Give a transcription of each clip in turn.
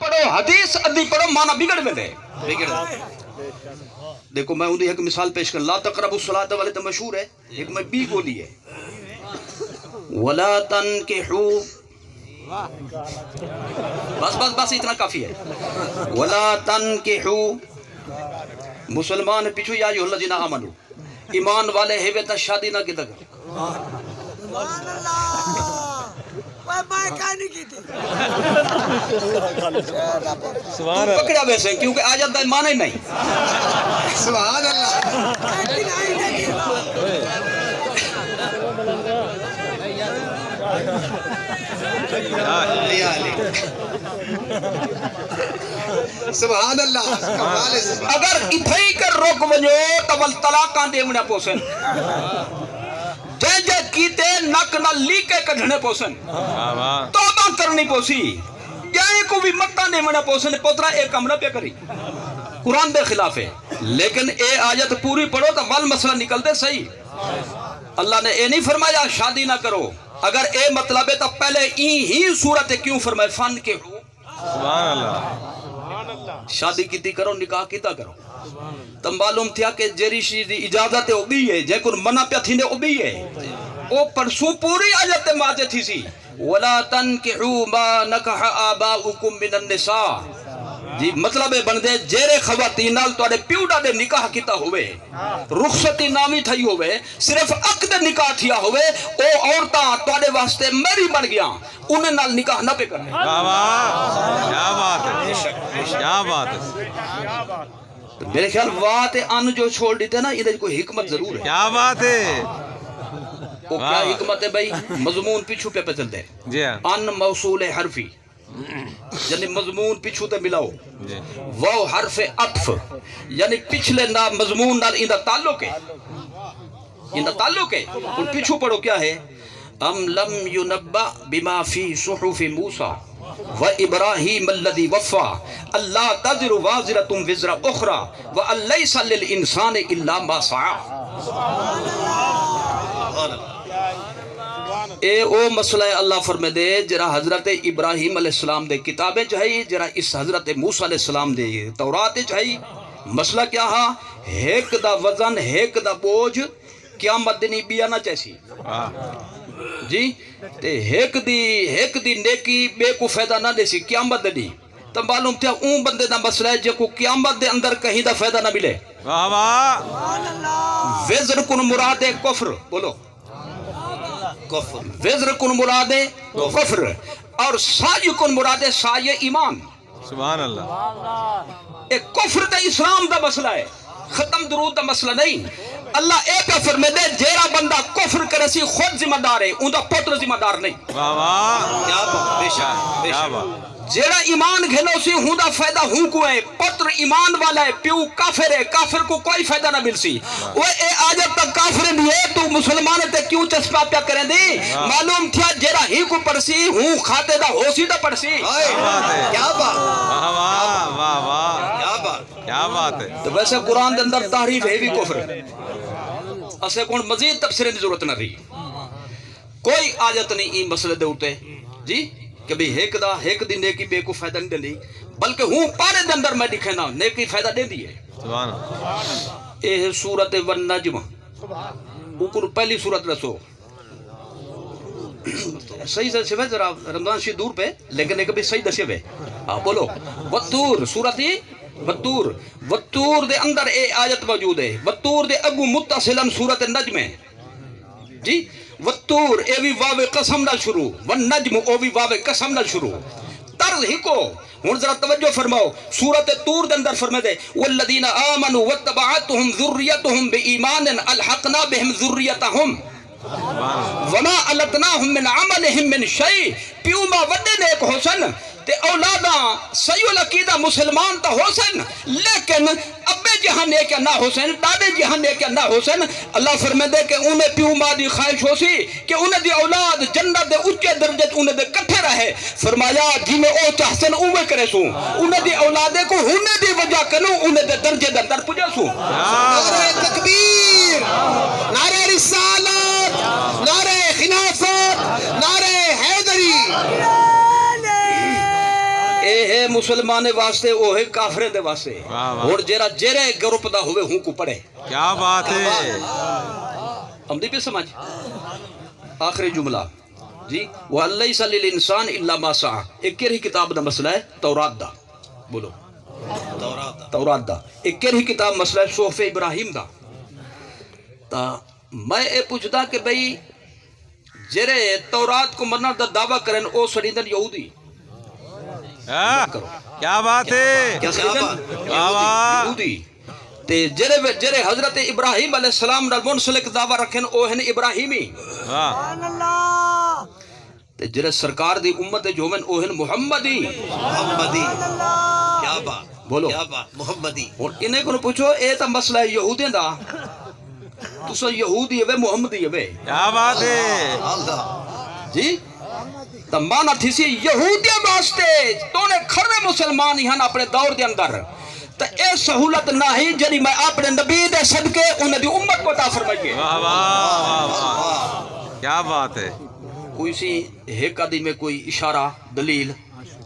پڑھو حدیث ادھی پڑھو مانا بگڑ میں دے دیکھو میں انہیں ایک مثال پیش کر لا تقربوا الصلاۃ والے تو مشہور ہے ایک میں بی بولی ہے ولا تنکحوا بس اتنا کافی ہے ولا تنکحوا مسلمان پیچھو یا ایھا الذین آمنوا ایمان والے ہے تا شادی نہ کیتا کرو سبحان اللہ میں کہانی کی تھی سبحان اللہ پکڑا ویسے کیونکہ آیت دا معنی نہیں سبحان اللہ سبحان اللہ اگر اتھائی کر روک ونجو تو ول طلاقاں دے ونا پوسن جے کیتے نک نہ لیکے کڈھنے پوسن توبہ کرنی پوسی جائیں کو بھی متہ دے ونا پوسن پوترا ایک کمرہ پہ کری قرآن دے خلاف ہے لیکن اے آیت پوری پڑھو تو ول مسئلہ نکل دے صحیح اللہ نے اے نہیں فرمایا شادی نہ کرو اگر اے مطلب ہے تو پہلے ہی صورت کیوں فرمائے فن کے ہو سبحان اللہ شادی کیتی کرو نکاح کیتا کرو تم معلوم تھیا کہ جیری شی دی اجازت ہے او بھی ہے جے کو منع پیا تھیندے او بھی ہے او پرسوں پوری آیت ماجے تھی سی ولا تنکحوا ما نکح آباؤکم من النساء جی مطلب بندے جیرے خواتین نال تواڈے پیوڈا دے نکاح کیتا ہوئے رخصتی نامی تھئی ہوئے صرف عقد نکاح تھیا ہوئے او عورتاں تواڈے واسطے میری بن گیا انہاں نال نکاح نہ پہ کرنا واہ واہ کیا بات ہے کیا بات ہے میرے خیال بات ان جو چھوڑ دیتے نا ادھر کوئی حکمت ضرور ہے کیا بات ہے وہ کیا حکمت ہے بھائی مضمون پیچھو پہ چلتے جی ان موصول حرفی یعنی مضمون پیچھو تے ملاؤ وہ حرف عطف یعنی پچھلے مضمون نال ان دا تعلق ہے ان پیچھو پڑھو کیا ہے ام لم ينبأ بما في صحف موسى وابراہیم الذی وفا اللہ تزر وازرة وزر اخرى وان لیس للانسان الا ما سعى اے او مسئلہ اللہ فرمے دے جرا حضرت ابراہیم علیہ السلام دے کتابیں چاہیے جرا اس حضرت موسیٰ علیہ السلام دے تورات چاہیے مسئلہ کیا ہا ایک دا وزن ایک دا بوجھ قیامت دنی بیا نہ چیسی جی تے ایک دی نیکی بے کو فائدہ نہ دے سی قیامت دی تو معلوم تھا اون بندے دا مسئلہ ہے جو کو قیامت دے اندر کہیں دا فائدہ نہ ملے وزر کن مراد کفر بولو وزر کن مراد کفر اور سائی کن مراد سائی ایمان سبحان اللہ ایک کفر تے اسلام دا مسئلہ ہے ختم درود دا مسئلہ نہیں اللہ ایک فرمے دے جیرا بندہ کفر کرے سی خود ذمہ دار ہے ان دا پتر ذمہ دار نہیں واہ واہ کیا بات بے شک جیڑا ایمان گھنو سی ہوں دا فائدہ ہوں کو ہے پتر ایمان والا ہے پیو کافر ہے کافر کو کوئی فائدہ نہ مل سی وہ اے آجت تک کافر بھی ہے تو مسلمان تے کیوں چسپا پیا کریں دی معلوم تھیا جیڑا ہی کو پڑسی ہوں کھاتے دا ہو سی دا پڑسی کیا بات واہ واہ واہ کیا بات کیا بات ہے تو ویسے قرآن دے اندر تحریف ہے بھی کفر اسے کون مزید تفسیر دی ضرورت نہ رہی کوئی آجت نہیں این مسئلے دے ہوتے جی کہ بھی ایک دی نیکی بے کو فائدہ نہیں دے دی بلکہ ہوں پارے دے اندر میں دکھے نا نیکی فائدہ دے دی ہے سبحان اللہ اے سورت والنجم اوپر پہلی سورت رسو صحیح سے سوے ذرا رمضان شی دور پہ لیکن ایک بھی صحیح دسے ہوئے بولو والطور سورت والطور دے اندر اے آیت موجود ہے والطور دے اگو متصلن سورت النجم ہے جی والطور اے بھی واو قسم نہ شروع والنجم او بھی واو قسم نہ شروع طرز ہی کو ہن ذرا توجہ فرماؤ سورت طور دے اندر فرمائے دے والذین آمنوا واتبعتهم ذریتهم بایمان الحقنا بهم ذریتهم وما علتناهم من عملهم من شيء پیو ما وڈے نیک حسن تے اولاداں صحیح العقیدہ مسلمان تا حسن لیکن ابے جہاں نیک نہ حسن دادے جہاں نیک نہ حسن اللہ فرمائے دے کہ انہیں پیو ماں دی خواہش ہو سی کہ انہیں دی اولاد جنت دے اچھے درجے انہیں دے کٹھے رہے فرمایا جی میں او چاہسن اوے کرے سوں انہیں دی اولادے کو انہیں دی وجہ کنوں انہیں دے درجے دے اندر پجا سوں نعرہ تکبیر نعرہ رسالت نعرہ خلافت نعرہ حیدری اے ہے مسلمان واسطے او ہے کافرے دے واسطے اور جیرا جیرے گروپ دا ہوئے ہوں کو پڑھے کیا بات ہے امدی پہ سمجھ آخری جملہ جی وَأَلَّيْسَ لِلْإِنسَانِ إِلَّا مَا سَعَى ایک کیرہی کتاب دا مسئلہ ہے تورات دا بولو تورات دا ایک کیرہی کتاب مسئلہ ہے صحف ابراہیم دا تا میں اے پوچھدا کہ بھئی جیرے تورات کو منع دا دعویٰ کرن او سڑیندن یہودی کیا بات ہے کیا سڑیندن یہودی تے جرے حضرت ابراہیم علیہ السلام نال منسلک دعویٰ رکھن او ہیں ابراہیمی سبحان اللہ تے جرے سرکار دی امت جو ہیں او ہیں محمدی کیا بات بولو کیا بات محمدی اور انہیں کو پوچھو اے تا مسئلہ ہے یہودیں دا تو سو یہودی ہے محمدی ہے کیا بات ہے جی تا مانا تھی سی یہودی واسطے تو نے کھڑے مسلمان ہی ہیں اپنے دور دے اندر تا اے سہولت نہ ہی جنی میں اپنے نبی دے صدقے انہیں دی امت کو عطا فرمائیے واہ واہ واہ کیا بات ہے کوئی سی ایک آدھی میں کوئی اشارہ دلیل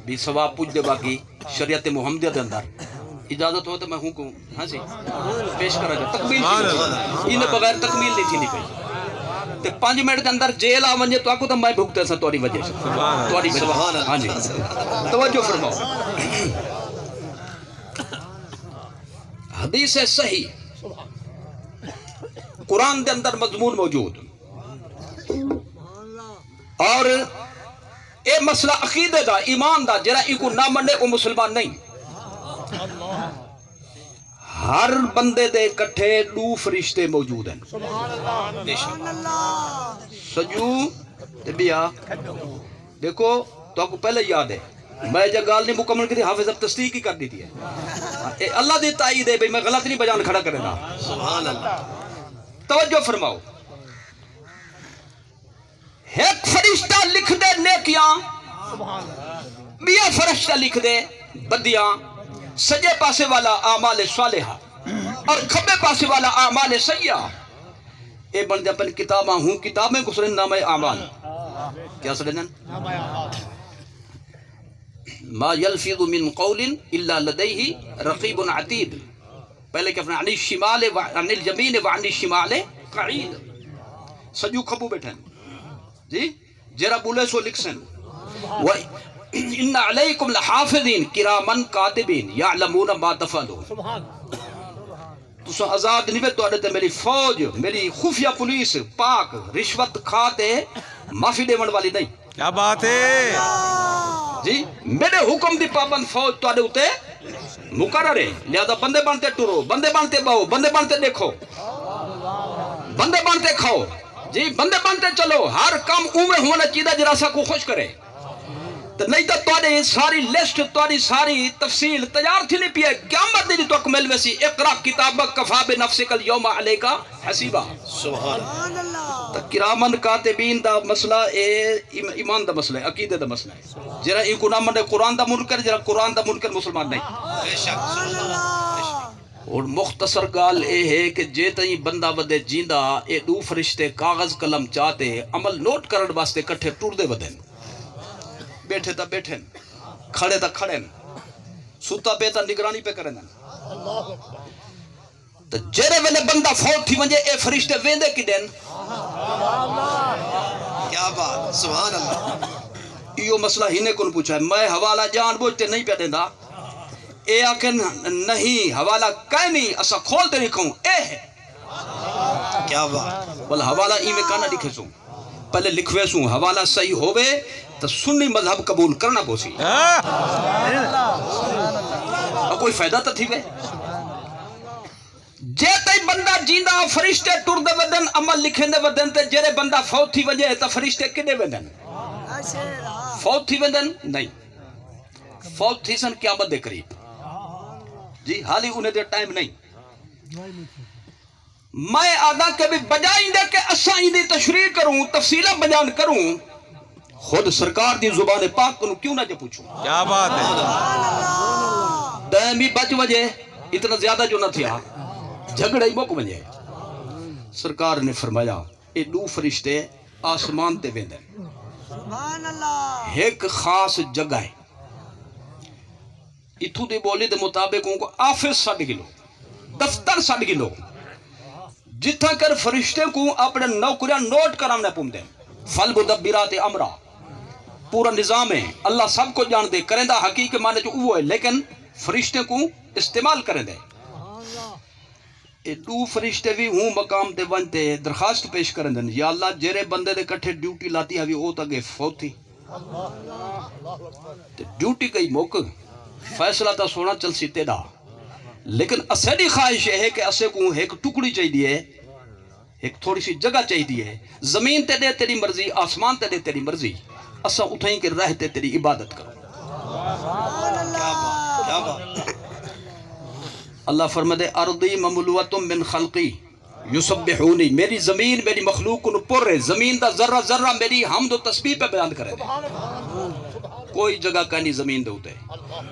بھی ثواب پوچھ دے باقی شریعت محمدیہ دے اندر اجازت ہو تو میں ہوں کہوں ہاں سی پیش کرا جائے تکمیل تھی انہیں بغیر تکمیل نہیں تھی نہیں پہ تے 5 منٹ کے اندر جیل آونجے تو آکو تو میں بھگتے سا توڑی وجہ سے توڑی وجہ ہاں جی توجہ فرماؤ حدیث صحیح قرآن دے اندر مضمون موجود اور اے مسئلہ عقیدے دا ایمان دا جرا ای کو نہ مننے وہ مسلمان نہیں ہر بندے دے کٹھے 2 فرشتے موجود ہیں سجو تے بیا دیکھو تو آپ کو پہلے یاد ہے میں جب گال نہیں مکمل کی حافظ اب تصدیق ہی کر دی تھی اے اللہ دی تائید ہے بھئی میں غلط نہیں بیان کھڑا کرنا سبحان اللہ توجہ فرماؤ ایک فرشتہ لکھ دے نیکیاں بیا فرشتہ لکھ دے بدیاں سجے پاسے والا اعمال صالحہ اور کھبے پاسے والا اعمال سیئہ اے بن دے اپنی کتاباں ہوں کتابیں کو سرن نام اعمال کیا سرنن ما یلفظ من قول الا لدیہ رقیب عتید پہلے کہ عن الشمال وعن الیمین وعن الشمال قعید سجو کھبو بیٹھیں جی جرا بولے سو لکھسن ان علیکم لحافظین کرامن کاتبین یعلمون ما تفعلون تو سو آزاد نہیں پہ تو آڑے میری فوج میری خفیہ پولیس پاک رشوت کھاتے معافی دیون والی نہیں کیا بات ہے جی میرے حکم دی پابند فوج تو آڑے ہوتے مقرر ہے لہذا بندے بنتے ٹورو بندے بنتے باؤ بندے بنتے دیکھو بندے بنتے کھاؤ جی بندے بنتے چلو ہر کام اومے ہونا چیدہ جراسا کو خوش کرے تو نہیں تو توڑے ساری لسٹ توڑی ساری تفصیل تیار تھی نہیں پیئے قیامت دی تو اکمل ویسی اقرا کتابک کفا بنفسک اليوم علیکا حسیبہ سبحان اللہ تو کرامن کاتبین دا مسئلہ ایمان دا مسئلہ ہے عقیدہ دا مسئلہ ہے جرا ایک نام منڈے قرآن دا منکر جرا قرآن دا منکر مسلمان نہیں بے شک اور مختصر گال اے ہے کہ جے تئیں بندہ ودے جیندہ اے 2 فرشتے کاغذ قلم چاہتے عمل نوٹ کرن واسطے کٹھے ٹور دے ودن بیٹھے تا بیٹھن کھڑے تا کھڑن سوتا پہ تا نگرانی پہ کرن تو جیرے ویلے بندہ فوت تھی ونجے اے فرشتے ویندے کی دن کیا بات سبحان اللہ یہ مسئلہ ہی نے کن پوچھا ہے میں حوالہ جان بوجھتے نہیں پہ دیندہ اے آکن نہیں حوالہ کہیں نہیں اسا کھولتے نہیں کھوں اے ہے کیا بات بل حوالہ ای میں کانا لکھے سوں پہلے لکھوے سوں حوالہ صحیح ہوئے تو سنی مذہب قبول کرنا پوسی اور کوئی فائدہ تو تھی وے جے تے بندہ جیندہ فرشتے ٹر دے ودن عمل لکھیں دے ودن تے جرے بندہ فوت تھی وجہ تا فرشتے کدے ودن فوت تھی ودن نہیں فوت تھی سن قیامت دے قریب جی حالی انہیں دے ٹائم نہیں میں آدھا کہ بھی بجائیں دے کہ اساں دی تشریح کروں تفصیلہ بیان کروں خود سرکار دی زبان پاک کنو کیوں نہ جو پوچھوں کیا بات ہے دائمی بچ وجہ اتنا زیادہ جو نہ تھیا جھگڑے ہی موک وجہ سرکار نے فرمایا اے 2 فرشتے آسمان تے ویندن سبحان اللہ ایک خاص جگہ ہے اتھو دی بولی دے مطابق ان کو آفس سڑ گلو دفتر سڑ گلو جتھا کر فرشتے کو اپنے نوکریاں نوٹ کرامنے پوم دیں فل مدبرات امرا پورا نظام ہے اللہ سب کو جان دے کریں دا حقیقت مانے جو وہ ہے لیکن فرشتے کو استعمال کریں دے اے دو فرشتے بھی ہوں مقام دے ونتے درخواست پیش کریں دیں یا اللہ جیرے بندے دے کٹھے ڈیوٹی لاتی ہے وہ تاگے فوت تھی ڈیوٹی کئی موقع فیصلہ تا سونا چل سی تیڑا لیکن اسیدی خواہش ہے کہ اسے کو ایک ٹکڑی چاہیے ایک تھوڑی سی جگہ چاہیے زمین تے دے تیری مرضی آسمان تے دے تیری مرضی اسا اٹھائیں کہ رہتے تیری عبادت کرو کیا بات اللہ فرمائے ارضی مملوۃ من خلقی یسبحونی میری زمین میری مخلوق کو پر ہے زمین دا ذرہ ذرہ میری حمد و تسبیح پہ بیان کرے دے کوئی جگہ کا نہیں زمین دے ہوتے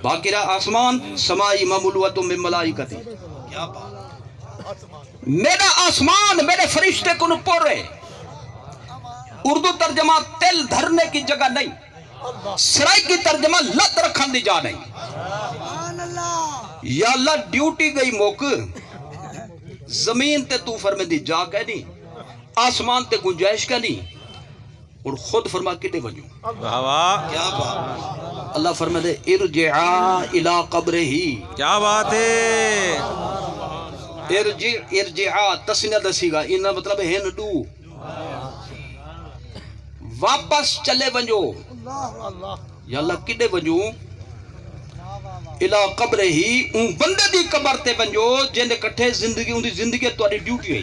باقی رہا آسمان سمائی مملوۃ من ملائکتی کیا بات میرا آسمان میرے فرشتے کو پر ہے اردو ترجمہ تل دھرنے کی جگہ نہیں سرائی کی ترجمہ لت رکھن دی جا نہیں سبحان اللہ یا اللہ ڈیوٹی گئی موقع زمین تے تو فرمے دی جا کہ نہیں آسمان تے گنجائش کا نہیں اور خود فرما کتے وجوں واہ واہ کیا بات اللہ فرما دے ارجعا الى قبرہی کیا بات ہے ارجعا تسنیہ دسی گا انہا مطلب ہے ندو واپس چلے ونجو یا اللہ کتے وجوں الہ قبر ہی ان بندے دی قبر تے ونجو جن دے کٹھے زندگی ان دی زندگی تواڈی ڈیوٹی ہے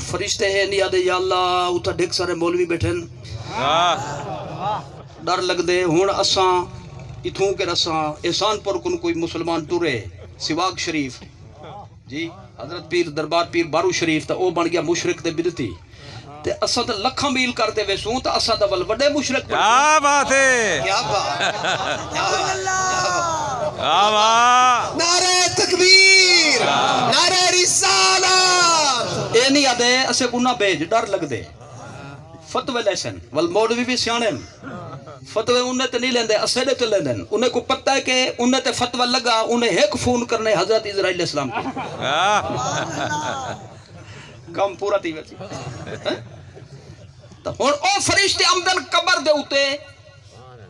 فرشتے ہیں نہیں آدھے یا اللہ اتھا ڈھک سارے مولوی بیٹھن ڈر لگ دے ہون اساں اتھوں کے رساں احسان پر کن کوئی مسلمان ٹورے سواگ شریف جی حضرت پیر دربار پیر بارو شریف تا او بن گیا مشرک تے بدتی تے اساں تے لکھاں میل کرتے ویسوں تے اساں تے ول وڈے مشرک کیا بات ہے کیا بات سبحان اللہ واہ واہ نعرہ تکبیر نعرہ رسالت اے نہیں آدھے اسے کو نہ بھیج ڈر لگ دے فتوے لیسن ول مولوی بھی سیانے فتوے انہیں تے نہیں لیندے اسے دے تے لیندے انہیں کو پتہ ہے کہ انہیں تے فتوہ لگا انہیں ایک فون کرنے حضرت اسرائیل علیہ السلام کو کم پورا تھی ویسی تو ہن او فرشتے آمدن قبر دے اوتے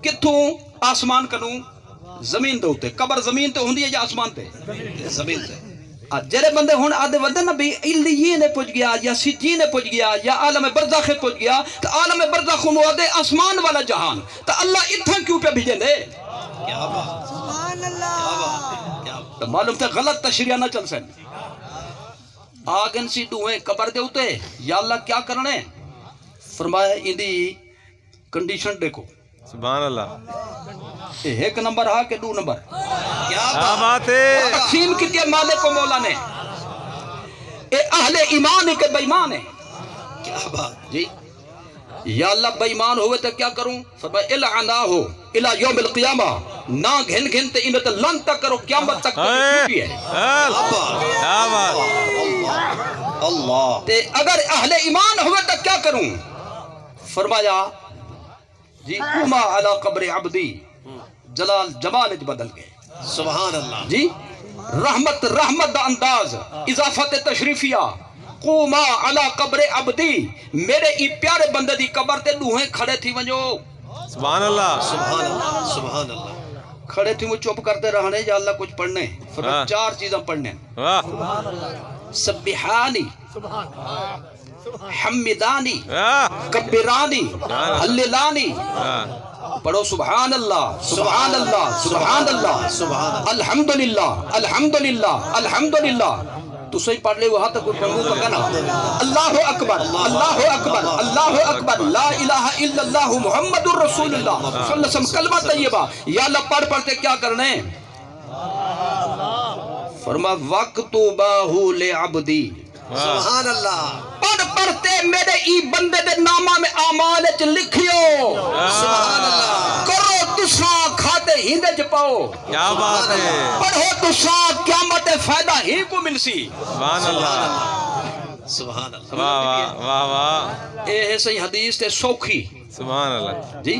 کتھوں آسمان کنوں زمین دے اوتے قبر زمین تے ہوندی ہے یا آسمان تے زمین تے جڑے بندے ہن آدھے ودے نا بھی علیین نے پہنچ گیا یا سجین نے پہنچ گیا یا عالم برزخ پہنچ گیا تو عالم برزخ نو آدھے آسمان والا جہان تو اللہ اتھاں کیوں پہ بھیجے دے کیا بات سبحان اللہ کیا بات تو معلوم تے غلط تشریح نہ چل سن آگن سی دوئیں قبر دے ہوتے یا اللہ کیا کرنے فرمایا اندی کنڈیشن دیکھو سبحان اللہ ایک نمبر ہا کہ دو نمبر کیا کیا بات ہے تقسیم کی تیے مالک و مولا نے اے اہل ایمان ہے کہ بیمان ہے کیا بات جی یا اللہ بیمان ہوئے تو کیا کروں فرمایا العنا ہو الہ یوم القیامہ نہ گھن گھن تے انہیں تے لن تک کرو قیامت تک ڈیوٹی ہے کیا بات اللہ تے اگر اہل ایمان ہوئے تو کیا کروں فرمایا جی اما علی قبر عبدی جلال جمال بدل گئے سبحان اللہ جی رحمت رحمت دا انداز اضافت تشریفیہ قوما علی قبر عبدی میرے ای پیارے بندے دی قبر تے دوہیں کھڑے تھی ونجو سبحان اللہ سبحان اللہ سبحان اللہ کھڑے تھی وہ چپ کرتے رہنے یا اللہ کچھ پڑھنے فرمایا چار چیزیں پڑھنے واہ سبحانی حمدانی واہ کبرانی حللانی پڑھو سبحان اللہ سبحان اللہ سبحان اللہ سبحان الحمدللہ الحمدللہ الحمدللہ تو صحیح پڑھ لے وہاں تک پڑھوں تو کہنا اللہ اکبر اللہ اکبر اللہ اکبر لا الہ الا اللہ محمد الرسول اللہ صلی اللہ علیہ وسلم کلمہ طیبہ یا اللہ پڑھ پڑھتے کیا کرنے فرما وقت باہو لعبدی سبحان اللہ پڑھ پڑھتے میرے ای بندے دے نامہ میں آمال چ لکھیو سبحان اللہ کرو تساں کھاتے ہندے چ پاؤ کیا بات ہے پڑھو تساں قیامت فائدہ ہی کو ملسی سبحان اللہ سبحان اللہ واہ واہ واہ واہ اے ہے صحیح حدیث تے سوکھی سبحان اللہ جی